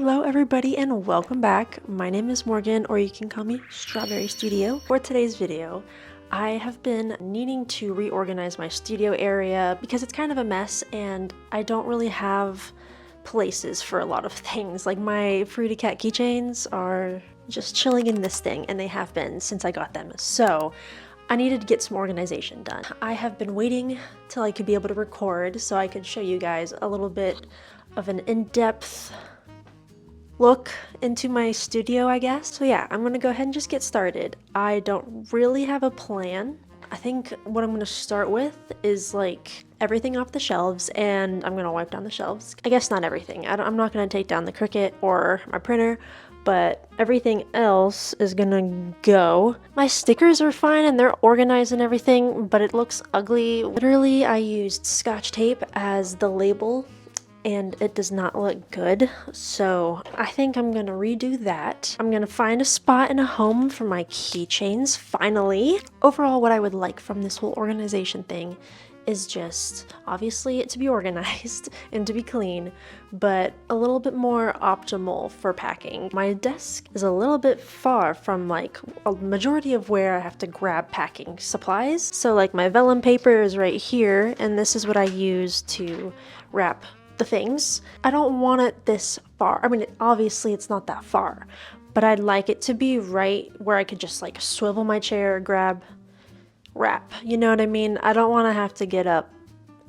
Hello everybody and welcome back. My name is Morgan, or you can call me Strawberry Studio. For today's video, I have been needing to reorganize my studio area because it's kind of a mess and I don't really have places for a lot of things. Like my Fruity Cat keychains are just chilling in this thing, and they have been since I got them. So I needed to get some organization done. I have been waiting till I could be able to record so I could show you guys a little bit of an in-depth look into my studio, I guess. So yeah, I'm gonna go ahead and just get started. I don't really have a plan. I think what I'm gonna start with is like everything off the shelves, and I'm gonna wipe down the shelves. I guess not everything. I'm not gonna take down the Cricut or my printer, but everything else is gonna go. My stickers are fine and they're organized and everything, but it looks ugly. Literally, I used Scotch tape as the label and it does not look good. So I think I'm gonna redo that. I'm gonna find a spot and a home for my keychains, finally. Overall, what I would like from this whole organization thing is just obviously it to be organized and to be clean, but a little bit more optimal for packing. My desk is a little bit far from like a majority of where I have to grab packing supplies. So like my vellum paper is right here, and this is what I use to wrap the things. I don't want it this far. I mean, obviously it's not that far, but I'd like it to be right where I could just like swivel my chair, grab, wrap. You know what I mean? I don't want to have to get up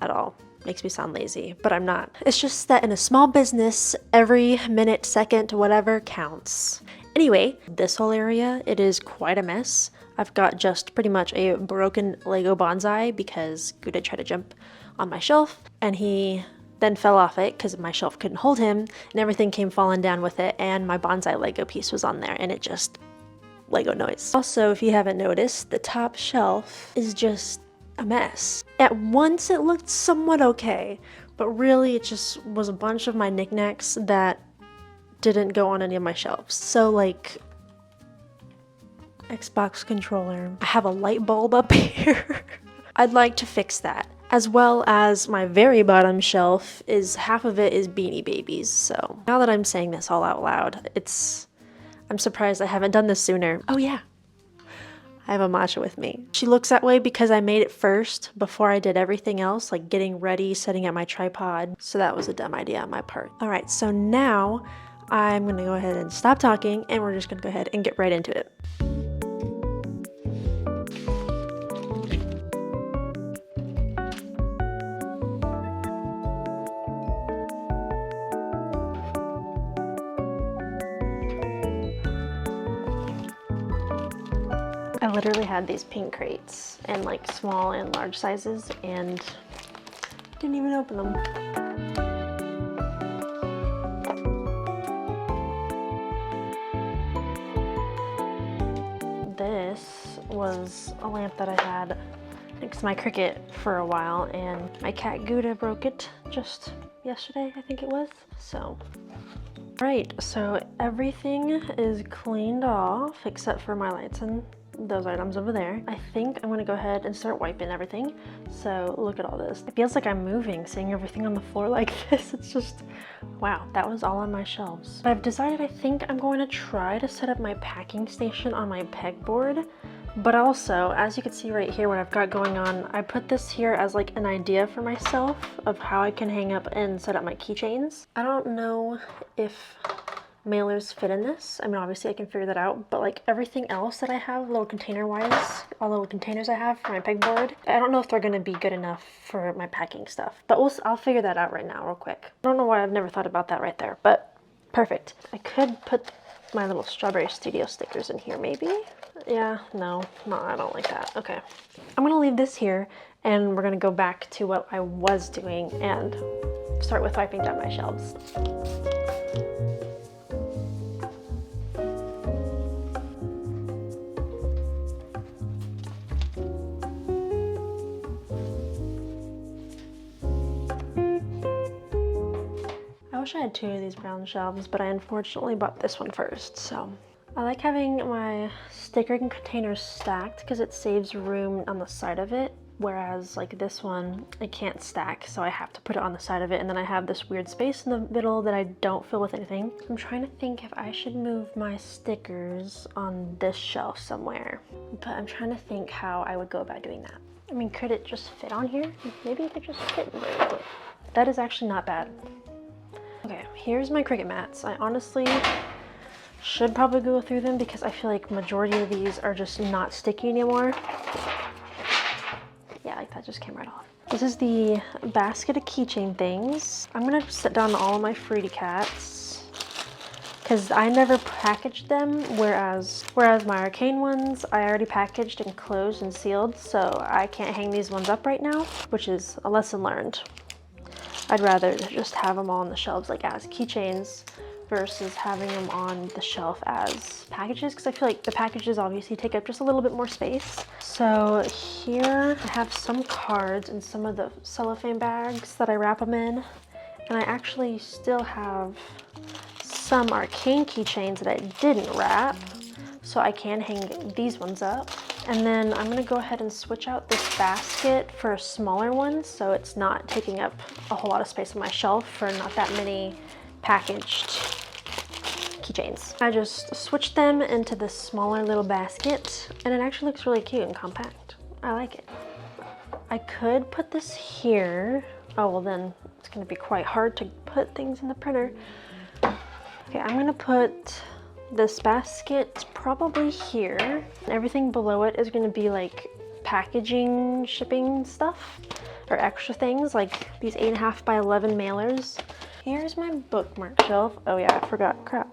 at all. Makes me sound lazy, but I'm not. It's just that in a small business, every minute, second, whatever counts. Anyway, this whole area, it is quite a mess. I've got just pretty much a broken Lego bonsai because Gouda tried to jump on my shelf and he then fell off it because my shelf couldn't hold him, and everything came falling down with it, and my bonsai Lego piece was on there, and it just Lego noise. Also, if you haven't noticed, the top shelf is just a mess. At once it looked somewhat okay, but really it just was a bunch of my knickknacks that didn't go on any of my shelves. So like Xbox controller, I have a light bulb up here. I'd like to fix that. As well as my very bottom shelf is half of it is Beanie Babies. So now that I'm saying this all out loud, I'm surprised I haven't done this sooner. Oh yeah, I have a Matcha with me. She looks that way because I made it first before I did everything else, like getting ready, setting up my tripod. So that was a dumb idea on my part. All right, so now I'm gonna go ahead and stop talking and we're just gonna go ahead and get right into it. I literally had these pink crates in like small and large sizes and didn't even open them. This was a lamp that I had next to my Cricut for a while, and my cat Gouda broke it just yesterday, I think it was. So right, so everything is cleaned off except for my lights and those items over there. I think I'm gonna go ahead and start wiping everything. So look at all this. It feels like I'm moving, seeing everything on the floor like this. It's just, wow, that was all on my shelves. But I've decided I think I'm going to try to set up my packing station on my pegboard. But also, as you can see right here, what I've got going on, I put this here as like an idea for myself of how I can hang up and set up my keychains. I don't know if mailers fit in this. I mean, obviously I can figure that out, but like everything else that I have, little container wise, all the little containers I have for my pegboard, I don't know if they're gonna be good enough for my packing stuff, but I'll figure that out right now real quick. I don't know why I've never thought about that right there, but perfect. I could put my little Strawberry Studio stickers in here maybe. Yeah, no, I don't like that. Okay, I'm gonna leave this here and we're gonna go back to what I was doing and start with wiping down my shelves. I wish I had two of these brown shelves, but I unfortunately bought this one first, so. I like having my sticker containers stacked because it saves room on the side of it. Whereas like this one, it can't stack, so I have to put it on the side of it, and then I have this weird space in the middle that I don't fill with anything. I'm trying to think if I should move my stickers on this shelf somewhere, but I'm trying to think how I would go about doing that. I mean, could it just fit on here? Maybe it could just fit in there, but that is actually not bad. Okay, here's my Cricut mats. I honestly should probably go through them because I feel like majority of these are just not sticky anymore. Yeah, like that just came right off. This is the basket of keychain things. I'm gonna set down all of my Fruity Cats because I never packaged them, whereas my arcane ones I already packaged and closed and sealed, so I can't hang these ones up right now, which is a lesson learned. I'd rather just have them all on the shelves like as keychains versus having them on the shelf as packages, because I feel like the packages obviously take up just a little bit more space. So here I have some cards in some of the cellophane bags that I wrap them in, and I actually still have some arcane keychains that I didn't wrap, so I can hang these ones up. And then I'm gonna go ahead and switch out this basket for a smaller one so it's not taking up a whole lot of space on my shelf for not that many packaged keychains. I just switched them into this smaller little basket, and it actually looks really cute and compact. I like it. I could put this here. Oh, well then it's gonna be quite hard to put things in the printer. Okay, I'm gonna put this basket probably here. Everything below it is gonna be like packaging, shipping stuff, or extra things like these 8.5 by 11 mailers. Here's my bookmark shelf. Oh yeah, I forgot, crap.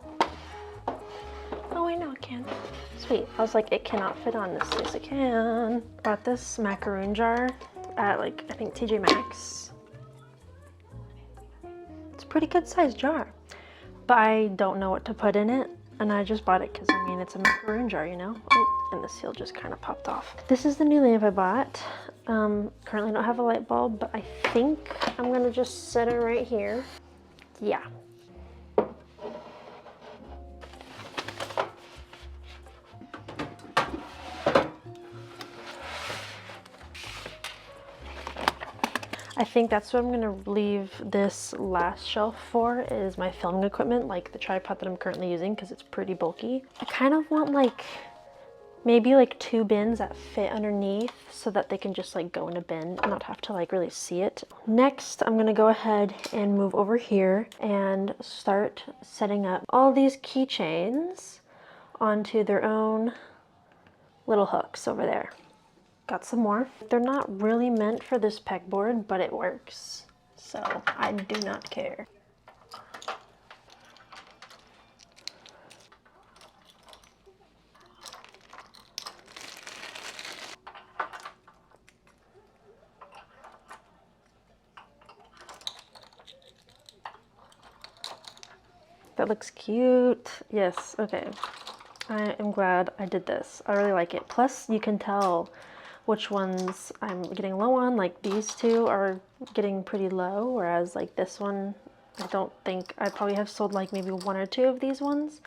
Oh wait, no, it can. Sweet, I was like, it cannot fit on this. Yes, it can. Got this macaroon jar at like, I think TJ Maxx. It's a pretty good sized jar, but I don't know what to put in it. And I just bought it because, I mean, it's a macaroon jar, you know? Oh, and the seal just kind of popped off. This is the new lamp I bought. Currently don't have a light bulb, but I think I'm gonna just set it right here. Yeah. I think that's what I'm gonna leave this last shelf for, is my filming equipment, like the tripod that I'm currently using, because it's pretty bulky. I kind of want like, maybe like 2 bins that fit underneath so that they can just like go in a bin and not have to like really see it. Next, I'm gonna go ahead and move over here and start setting up all these keychains onto their own little hooks over there. Got some more. They're not really meant for this pegboard, but it works, so I do not care. That looks cute. Yes, okay. I am glad I did this. I really like it. Plus, you can tell which ones I'm getting low on. Like these two are getting pretty low, whereas like this one, I don't think, I probably have sold like maybe 1 or 2 of these ones,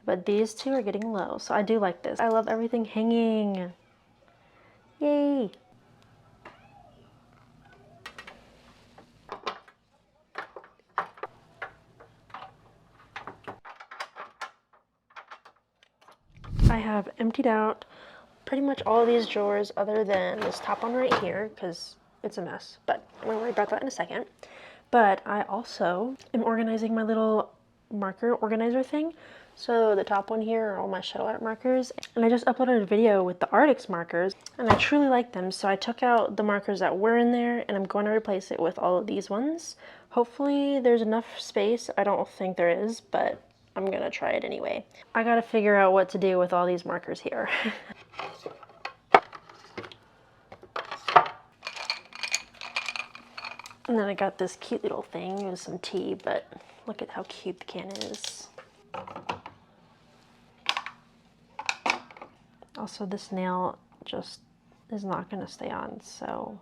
but these 2 are getting low. So I do like this. I love everything hanging. Yay! I have emptied out pretty much all of these drawers other than this top one right here because it's a mess, but I'm gonna worry about that in a second. But I also am organizing my little marker organizer thing. So the top one here are all my shuttle art markers, and I just uploaded a video with the Artix markers, and I truly like them, so I took out the markers that were in there and I'm going to replace it with all of these ones. Hopefully there's enough space. I don't think there is, but I'm gonna try it anyway. I gotta figure out what to do with all these markers here. And then I got this cute little thing with some tea, but look at how cute the can is. Also, this nail just is not gonna stay on, so.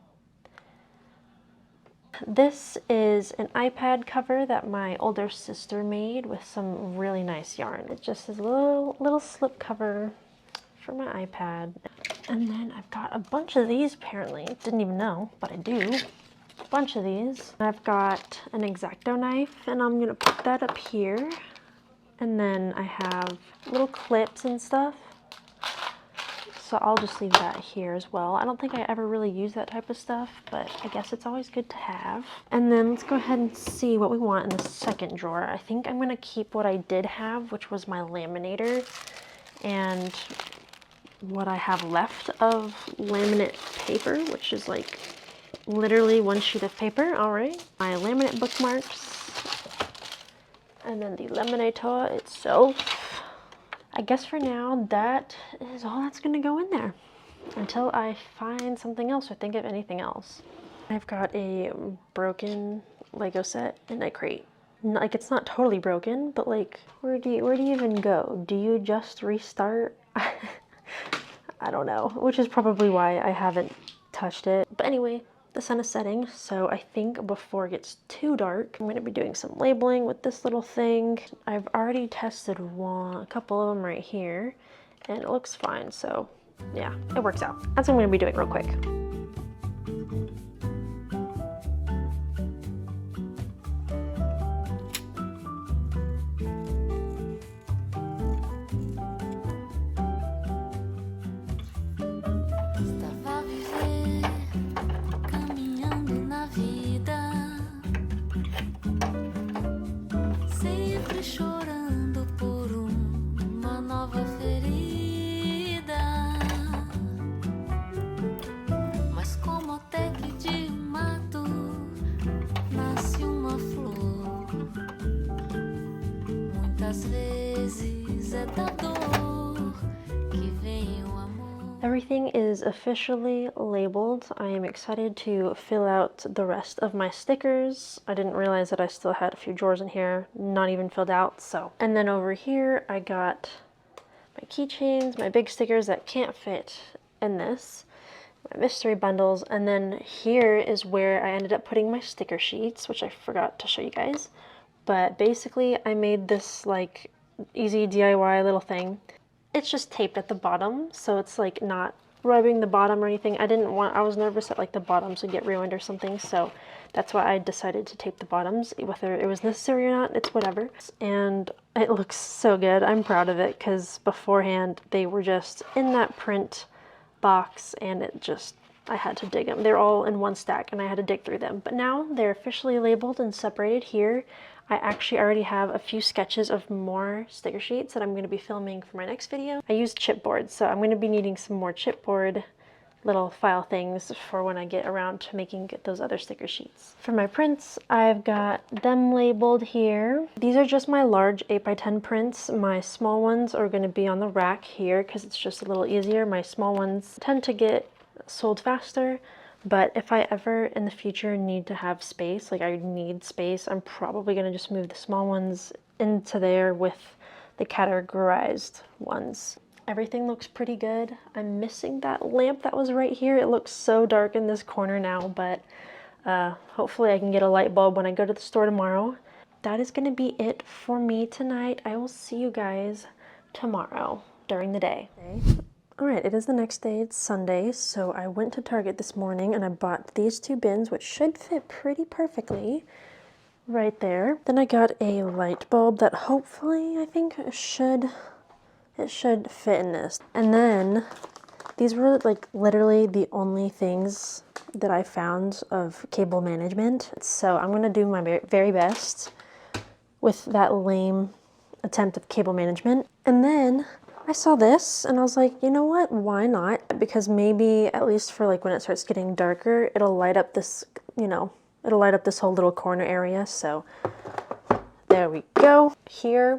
This is an iPad cover that my older sister made with some really nice yarn. It just is a little slip cover for my iPad. And then I've got a bunch of these apparently. Didn't even know, but I do. A bunch of these. I've got an X-Acto knife and I'm gonna put that up here. And then I have little clips and stuff. So I'll just leave that here as well. I don't think I ever really use that type of stuff, but I guess it's always good to have. And then let's go ahead and see what we want in the second drawer. I think I'm gonna keep what I did have, which was my laminator, and what I have left of laminate paper, which is like literally one sheet of paper. All right, my laminate bookmarks, and then the laminator itself. I guess for now, that is all that's gonna go in there until I find something else or think of anything else. I've got a broken Lego set in a crate. Like, it's not totally broken, but like, where do you even go? Do you just restart? I don't know, which is probably why I haven't touched it. But anyway, the sun is setting, so I think before it gets too dark, I'm going to be doing some labeling with this little thing. I've already tested a couple of them right here, and it looks fine, so yeah, it works out. That's what I'm going to be doing real quick. Everything is officially labeled. I am excited to fill out the rest of my stickers. I didn't realize that I still had a few drawers in here, not even filled out, so. And then over here, I got my keychains, my big stickers that can't fit in this, my mystery bundles, and then here is where I ended up putting my sticker sheets, which I forgot to show you guys. But basically, I made this like easy DIY little thing. It's just taped at the bottom, so it's like not rubbing the bottom or anything. I was nervous that like the bottoms would get ruined or something, so that's why I decided to tape the bottoms. Whether it was necessary or not, it's whatever. And it looks so good. I'm proud of it, because beforehand they were just in that print box and I had to dig them. They're all in one stack and I had to dig through them. But now they're officially labeled and separated here. I actually already have a few sketches of more sticker sheets that I'm going to be filming for my next video. I used chipboard, so I'm going to be needing some more chipboard little file things for when I get around to making those other sticker sheets. For my prints, I've got them labeled here. These are just my large 8x10 prints. My small ones are going to be on the rack here because it's just a little easier. My small ones tend to get sold faster. But if I ever in the future need to have space, like I need space, I'm probably going to just move the small ones into there with the categorized ones. Everything looks pretty good. I'm missing that lamp that was right here. It looks so dark in this corner now, but hopefully I can get a light bulb when I go to the store tomorrow. That is going to be it for me tonight. I will see you guys tomorrow during the day. Alright, it is the next day, it's Sunday, so I went to Target this morning and I bought these two bins, which should fit pretty perfectly right there. Then I got a light bulb that hopefully, I think, it should fit in this. And then, these were like literally the only things that I found of cable management. So I'm going to do my very best with that lame attempt of cable management. And then I saw this and I was like, you know what, why not? Because maybe at least for like when it starts getting darker, it'll light up this, it'll light up this whole little corner area. So there we go. Here,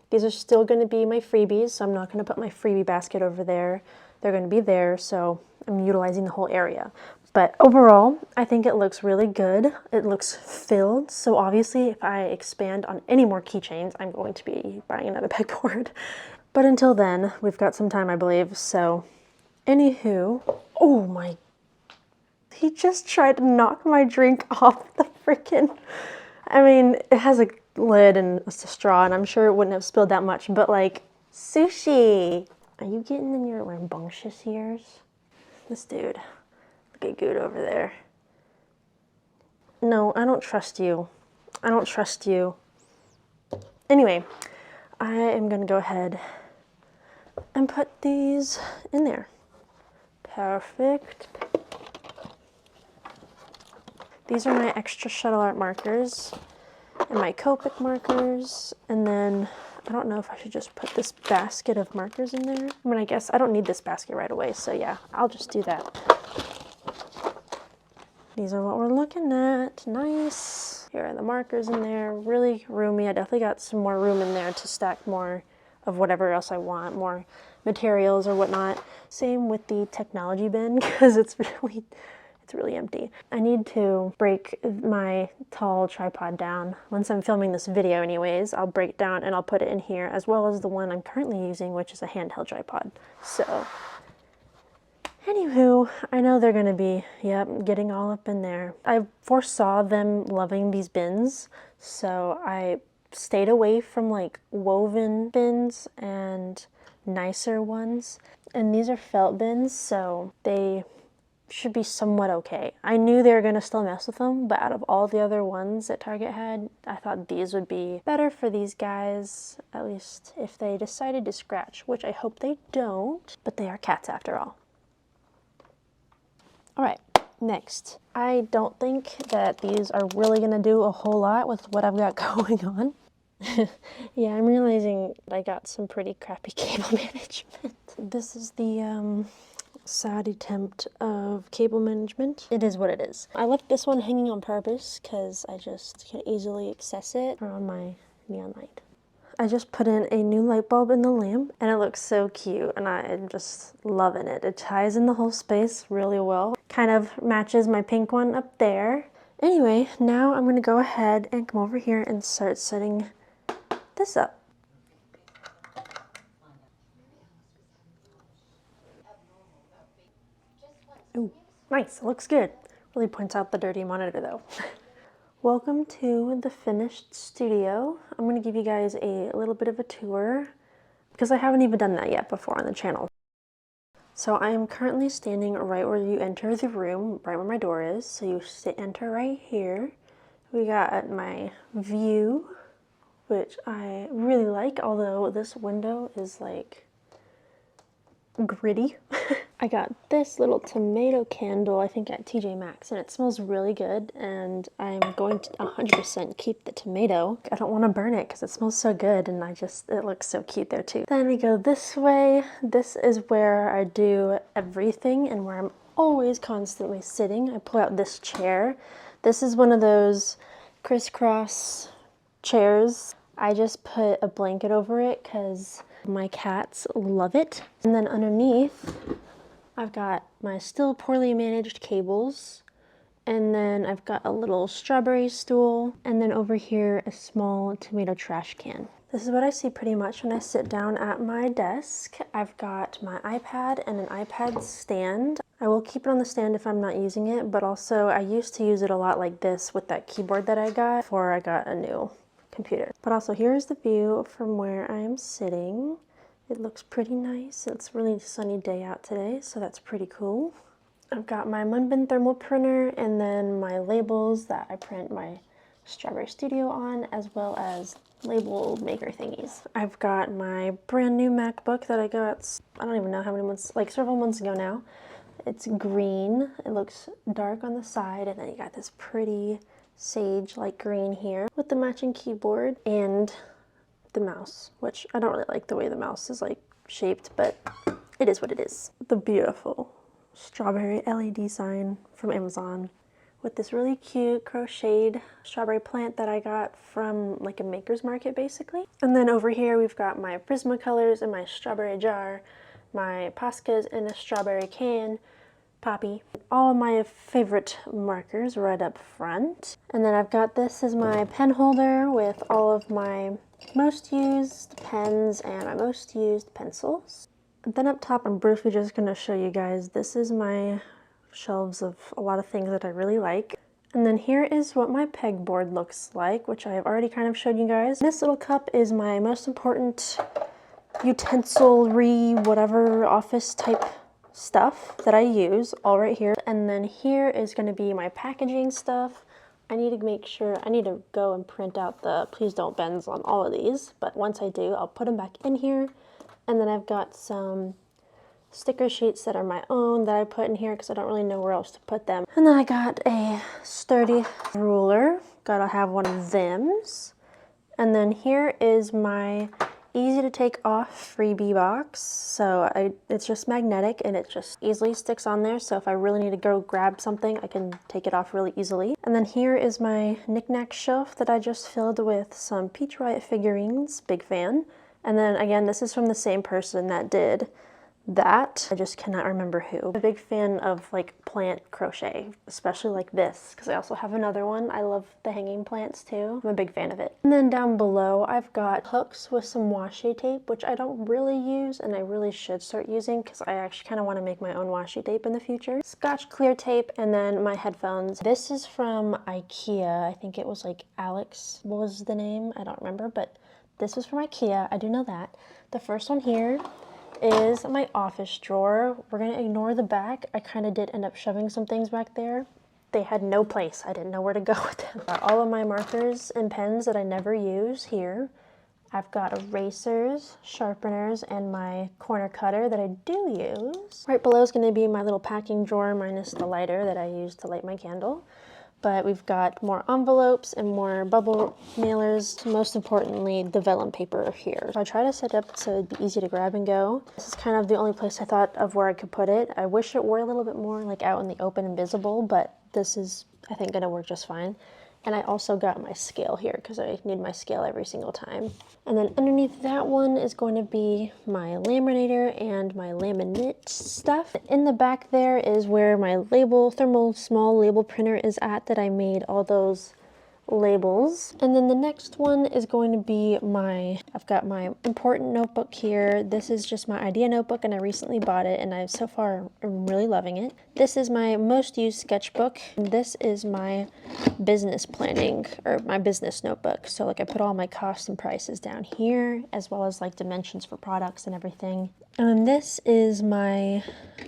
these are still going to be my freebies, so I'm not going to put my freebie basket over there. They're going to be there, so I'm utilizing the whole area. But overall, I think it looks really good. It looks filled, so obviously if I expand on any more keychains, I'm going to be buying another pegboard. But until then, we've got some time, I believe, so anywho, oh my, he just tried to knock my drink off the freaking, I mean, it has a lid and a straw, and I'm sure it wouldn't have spilled that much, but like, sushi, are you getting in your rambunctious years? This dude. Look at Good over there. No, I don't trust you. I don't trust you. Anyway, I am gonna go ahead and put these in there. Perfect. These are my extra shuttle art markers and my Copic markers, and then I don't know if I should just put this basket of markers in there. I mean, I guess I don't need this basket right away, so yeah, I'll just do that. These are what we're looking at. Nice. Here are the markers in there. Really roomy. I definitely got some more room in there to stack more of whatever else I want, more materials or whatnot. Same with the technology bin because it's really empty. I need to break my tall tripod down. Once I'm filming this video anyways, I'll break it down and I'll put it in here as well as the one I'm currently using, which is a handheld tripod. So anywho, I know they're gonna be, yep, getting all up in there. I foresaw them loving these bins, so I stayed away from like woven bins and nicer ones. And these are felt bins, so they should be somewhat okay. I knew they were gonna still mess with them, but out of all the other ones that Target had, I thought these would be better for these guys, at least if they decided to scratch, which I hope they don't, but they are cats after all. All right, next. I don't think that these are really gonna do a whole lot with what I've got going on. Yeah, I'm realizing I got some pretty crappy cable management. This is the sad attempt of cable management. It is what it is. I left this one hanging on purpose because I just can easily access it on my neon light. I just put in a new light bulb in the lamp and it looks so cute and I'm just loving it. It ties in the whole space really well. Kind of matches my pink one up there. Anyway, now I'm gonna go ahead and come over here and start setting this up. Ooh, nice, it looks good. Really points out the dirty monitor though. Welcome to the finished studio. I'm going to give you guys a little bit of a tour because I haven't even done that yet before on the channel. So I am currently standing right where you enter the room, right where my door is. So you enter right here. We got my view, which I really like, although this window is like gritty. I got this little tomato candle, I think at TJ Maxx, and it smells really good, and I'm going to 100% keep the tomato. I don't want to burn it because it smells so good, and it looks so cute there too. Then we go this way. This is where I do everything and where I'm always constantly sitting. I pull out this chair. This is one of those crisscross chairs. I just put a blanket over it because my cats love it. And then underneath, I've got my still poorly managed cables, and then I've got a little strawberry stool, and then over here a small tomato trash can. This is what I see pretty much when I sit down at my desk. I've got my iPad and an iPad stand. I will keep it on the stand if I'm not using it, but also I used to use it a lot like this with that keyboard that I got before I got a new computer. But also here's the view from where I am sitting. It looks pretty nice. It's a really sunny day out today, so that's pretty cool. I've got my Munbin thermal printer and then my labels that I print my Strawberry Studio on, as well as label maker thingies. I've got my brand new MacBook that I got, I don't even know how many months, like several months ago now. It's green. It looks dark on the side, and then you got this pretty sage like green here with the matching keyboard and the mouse, which I don't really like the way the mouse is like shaped, but it is what it is. The beautiful strawberry LED sign from Amazon with this really cute crocheted strawberry plant that I got from like a maker's market basically. And then over here we've got my Prismacolors in my strawberry jar, my Poscas in a strawberry can, Poppy, all of my favorite markers right up front. And then I've got this as my pen holder with all of my most used pens and my most used pencils. And then up top, I'm briefly just going to show you guys, this is my shelves of a lot of things that I really like. And then here is what my pegboard looks like, which I have already kind of showed you guys. This little cup is my most important utensilry, whatever, office type stuff that I use all right here. And then here is going to be my packaging stuff. I need to make sure, I need to go and print out the please don't bends on all of these, but once I do, I'll put them back in here. And then I've got some sticker sheets that are my own that I put in here because I don't really know where else to put them. And then I got a sturdy ruler, gotta have one of them's. And then here is my easy to take off freebie box. So it's just magnetic and it just easily sticks on there. So if I really need to go grab something, I can take it off really easily. And then here is my knickknack shelf that I just filled with some Peach Riot figurines, big fan. And then again, this is from the same person that did that. I just cannot remember who. I'm a big fan of like plant crochet, especially like this, because I also have another one. I love the hanging plants too. I'm a big fan of it. And then down below, I've got hooks with some washi tape, which I don't really use and I really should start using because I actually kind of want to make my own washi tape in the future. Scotch clear tape, and then my headphones. This is from IKEA. I think it was like Alex. What was the name? I don't remember, but this was from IKEA. I do know that. The first one here is my office drawer. We're gonna ignore the back. I kind of did end up shoving some things back there. They had no place. I didn't know where to go with them. All of my markers and pens that I never use here. I've got erasers, sharpeners, and my corner cutter that I do use. Right below is gonna be my little packing drawer minus the lighter that I use to light my candle. But we've got more envelopes and more bubble mailers. Most importantly, the vellum paper here. So I try to set it up so it'd be easy to grab and go. This is kind of the only place I thought of where I could put it. I wish it were a little bit more like out in the open and visible, but this is, I think, gonna work just fine. And I also got my scale here because I need my scale every single time. And then underneath that one is going to be my laminator and my laminate stuff. In the back there is where my label, thermal small label printer is at that I made all those labels. And then the next one is going to be I've got my important notebook here. This is just my idea notebook and I recently bought it and so far I'm really loving it. This is my most used sketchbook. This is my business planning or my business notebook. So like I put all my costs and prices down here as well as like dimensions for products and everything. And this is my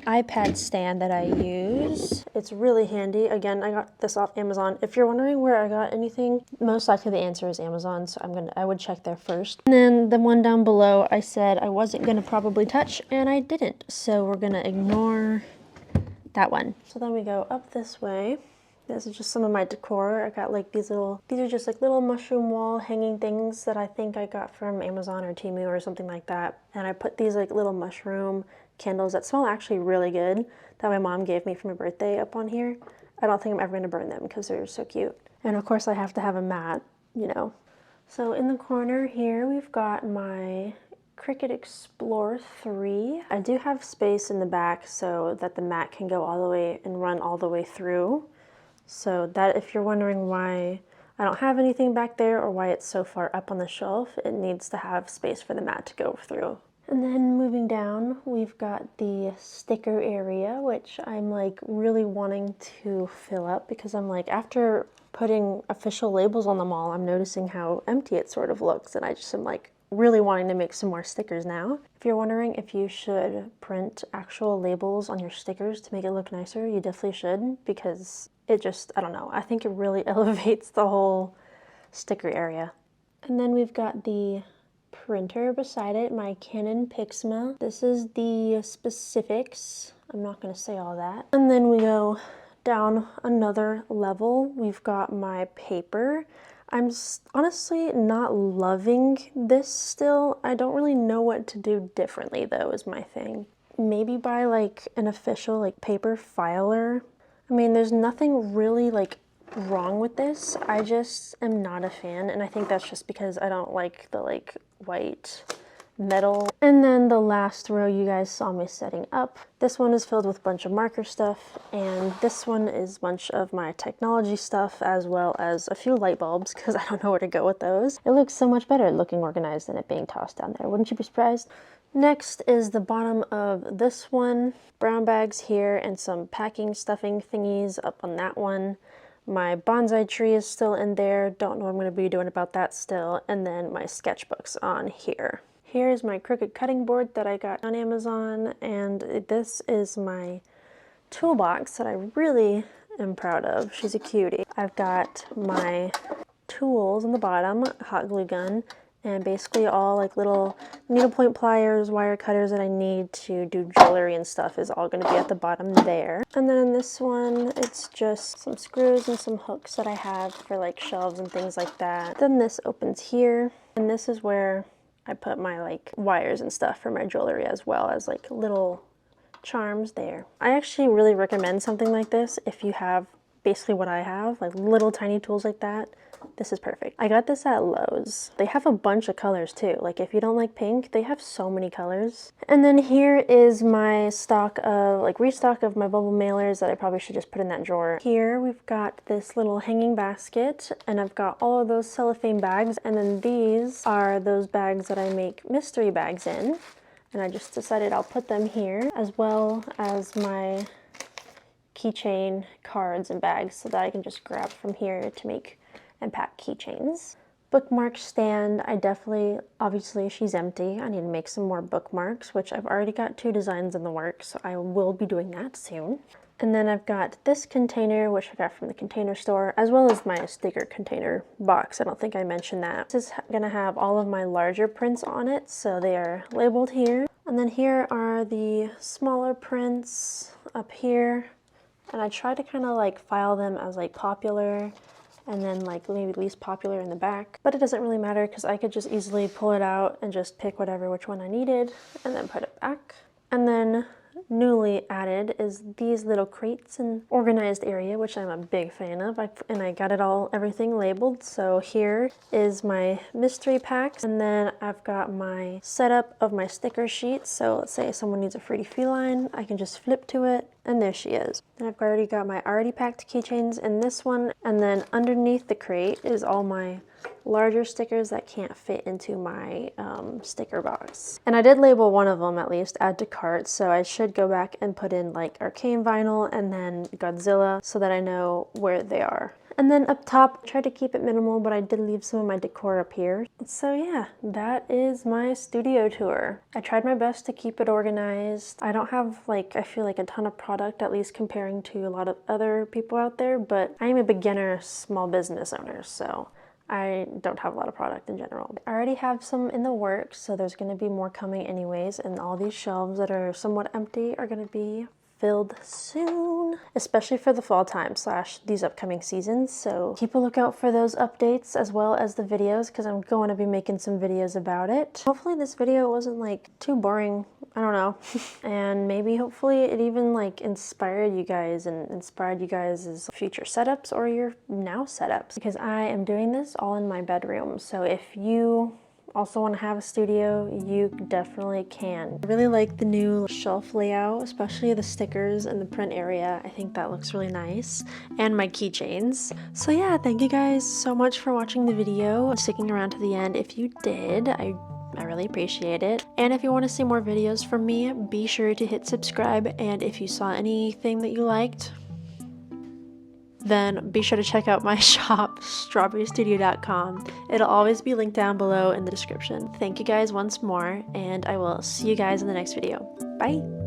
iPad stand that I use. It's really handy. Again, I got this off Amazon. If you're wondering where I got anything, most likely the answer is Amazon, so I would check there first. And then the one down below, I said I wasn't gonna probably touch, and I didn't. So we're gonna ignore that one. So then we go up this way. This is just some of my decor. I got like these are just like little mushroom wall hanging things that I think I got from Amazon or Temu or something like that. And I put these like little mushroom candles that smell actually really good that my mom gave me for my birthday up on here. I don't think I'm ever gonna burn them because they're so cute. And of course I have to have a mat, you know. So in the corner here, we've got my Cricut Explore 3. I do have space in the back so that the mat can go all the way and run all the way through. So that, if you're wondering why I don't have anything back there or why it's so far up on the shelf, it needs to have space for the mat to go through. And then moving down, we've got the sticker area, which I'm like really wanting to fill up because I'm like, after putting official labels on them all, I'm noticing how empty it sort of looks. And I just am like really wanting to make some more stickers now. If you're wondering if you should print actual labels on your stickers to make it look nicer, you definitely should, because it just, I don't know, I think it really elevates the whole sticker area. And then we've got the printer beside it, my Canon Pixma. This is the specifics. I'm not going to say all that. And then we go down another level. We've got my paper. I'm honestly not loving this still. I don't really know what to do differently though, is my thing. Maybe buy like an official like paper filer. I mean, there's nothing really like wrong with this. I just am not a fan, and I think that's just because I don't like the like white metal. And then the last row you guys saw me setting up. This one is filled with a bunch of marker stuff, and this one is a bunch of my technology stuff as well as a few light bulbs because I don't know where to go with those. It looks so much better looking organized than it being tossed down there. Wouldn't you be surprised? Next is the bottom of this one. Brown bags here and some packing stuffing thingies up on that one. My bonsai tree is still in there. Don't know what I'm going to be doing about that still. And then my sketchbooks on here. Here is my crooked cutting board that I got on Amazon, and this is my toolbox that I really am proud of. She's a cutie. I've got my tools in the bottom, hot glue gun, and basically all like little needlepoint pliers, wire cutters that I need to do jewelry and stuff is all going to be at the bottom there. And then in this one, it's just some screws and some hooks that I have for like shelves and things like that. Then this opens here, and this is where I put my like wires and stuff for my jewelry, as well as like little charms there. I actually really recommend something like this if you have basically what I have, like little tiny tools like that. This is perfect. I got this at Lowe's. They have a bunch of colors too. Like if you don't like pink, they have so many colors. And then here is my stock of, like restock of my bubble mailers that I probably should just put in that drawer. Here we've got this little hanging basket, and I've got all of those cellophane bags, and then these are those bags that I make mystery bags in. And I just decided I'll put them here, as well as my keychain cards and bags so that I can just grab from here to make and pack keychains. Bookmark stand, obviously she's empty. I need to make some more bookmarks, which I've already got 2 designs in the works, so I will be doing that soon. And then I've got this container, which I got from the container store, as well as my sticker container box. I don't think I mentioned that. This is gonna have all of my larger prints on it, so they are labeled here. And then here are the smaller prints up here. And I try to kind of like file them as like popular, and then like maybe least popular in the back. But it doesn't really matter because I could just easily pull it out and just pick which one I needed and then put it back. And then newly added is these little crates and organized area, which I'm a big fan of. And I got everything labeled. So here is my mystery packs, and then I've got my setup of my sticker sheets. So let's say someone needs a fruity feline, I can just flip to it, and there she is. And I've already got my already packed keychains in this one, and then underneath the crate is all my larger stickers that can't fit into my sticker box. And I did label one of them, at least, add to cart, so I should go back and put in like Arcane Vinyl and then Godzilla so that I know where they are. And then up top, I tried to keep it minimal, but I did leave some of my decor up here. So yeah, that is my studio tour. I tried my best to keep it organized. I don't have like, I feel like a ton of product, at least comparing to a lot of other people out there, but I am a beginner small business owner, so I don't have a lot of product in general. I already have some in the works, so there's gonna be more coming anyways, and all these shelves that are somewhat empty are gonna be filled soon, especially for the fall time / these upcoming seasons. So keep a lookout for those updates as well as the videos, because I'm going to be making some videos about it. Hopefully this video wasn't like too boring, I don't know. And maybe hopefully it even like inspired you guys and inspired you guys' future setups or your now setups, because I am doing this all in my bedroom. So if you also want to have a studio, you definitely can. I really like the new shelf layout, especially the stickers and the print area. I think that looks really nice, and my keychains. So yeah, thank you guys so much for watching the video and sticking around to the end. If you did, I really appreciate it. And if you want to see more videos from me, be sure to hit subscribe, and if you saw anything that you liked, then be sure to check out my shop, strawberristudio.com. It'll always be linked down below in the description. Thank you guys once more, and I will see you guys in the next video. Bye!